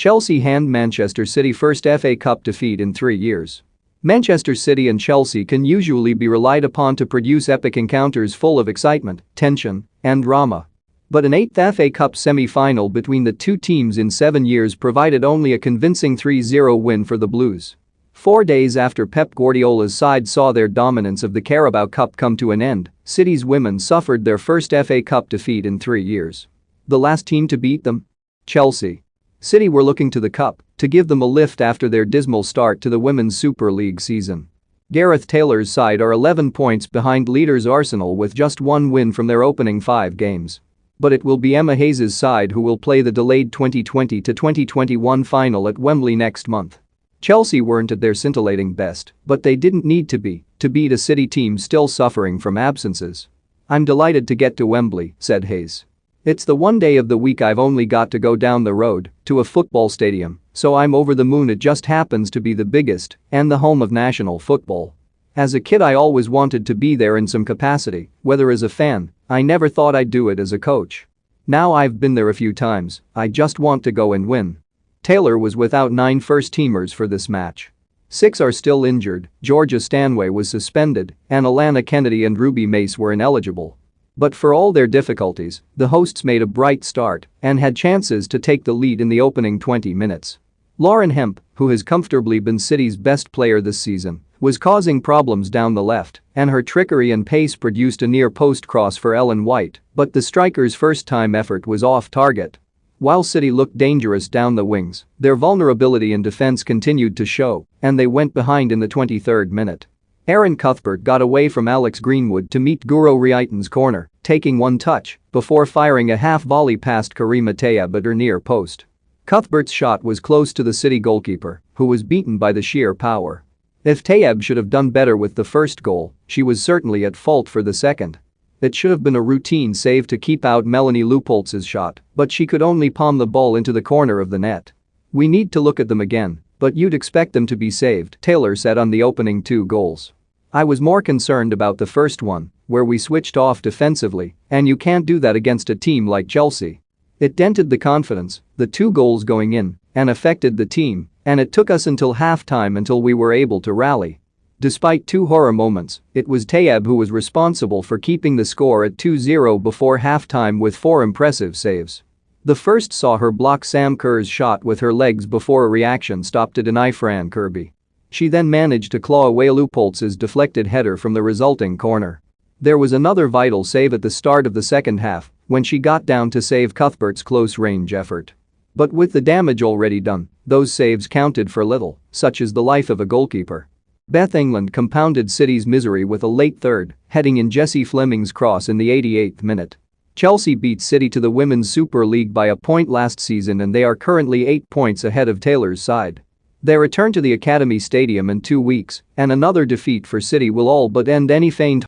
Chelsea hand Manchester City first FA Cup defeat in 3 years. Manchester City and Chelsea can usually be relied upon to produce epic encounters full of excitement, tension, and drama. But an 8th FA Cup semi-final between the two teams in 7 years provided only a convincing 3-0 win for the Blues. 4 days after Pep Guardiola's side saw their dominance of the Carabao Cup come to an end, City's women suffered their first FA Cup defeat in 3 years. The last team to beat them? Chelsea. City were looking to the cup to give them a lift after their dismal start to the Women's Super League season. Gareth Taylor's side are 11 points behind leaders Arsenal with just 1 win from their opening 5 games. But it will be Emma Hayes' side who will play the delayed 2020 to 2021 final at Wembley next month. Chelsea weren't at their scintillating best, but they didn't need to be to beat a City team still suffering from absences. "I'm delighted to get to Wembley," said Hayes. "It's the one day of the week I've only got to go down the road to a football stadium, so I'm over the moon. It just happens to be the biggest and the home of national football. As a kid I always wanted to be there in some capacity, whether as a fan, I never thought I'd do it as a coach. Now I've been there a few times, I just want to go and win." Taylor was without 9 first-teamers for this match. 6 are still injured. Georgia Stanway was suspended, and Alana Kennedy and Ruby Mace were ineligible. But for all their difficulties, the hosts made a bright start and had chances to take the lead in the opening 20 minutes. Lauren Hemp, who has comfortably been City's best player this season, was causing problems down the left, and her trickery and pace produced a near-post cross for Ellen White, but the striker's first-time effort was off target. While City looked dangerous down the wings, their vulnerability in defense continued to show, and they went behind in the 23rd minute. Erin Cuthbert got away from Alex Greenwood to meet Guro Reiten's corner, taking 1 touch before firing a half-volley past Karima Tayeb at her near post. Cuthbert's shot was close to the City goalkeeper, who was beaten by the sheer power. If Tayeb should have done better with the first goal, she was certainly at fault for the second. It should have been a routine save to keep out Melanie Leupolz's shot, but she could only palm the ball into the corner of the net. "We need to look at them again, but you'd expect them to be saved," Taylor said on the opening 2 goals. "I was more concerned about the first one, where we switched off defensively, and you can't do that against a team like Chelsea. It dented the confidence, the 2 goals going in, and affected the team, and it took us until halftime until we were able to rally." Despite 2 horror moments, it was Tayeb who was responsible for keeping the score at 2-0 before halftime with 4 impressive saves. The first saw her block Sam Kerr's shot with her legs before a reaction stopped to deny Fran Kirby. She then managed to claw away Leupolz's deflected header from the resulting corner. There was another vital save at the start of the second half when she got down to save Cuthbert's close-range effort. But with the damage already done, those saves counted for little, such as the life of a goalkeeper. Beth England compounded City's misery with a late third, heading in Jessie Fleming's cross in the 88th minute. Chelsea beat City to the Women's Super League by a point last season, and they are currently 8 points ahead of Taylor's side. They return to the Academy Stadium in 2 weeks, and another defeat for City will all but end any feigned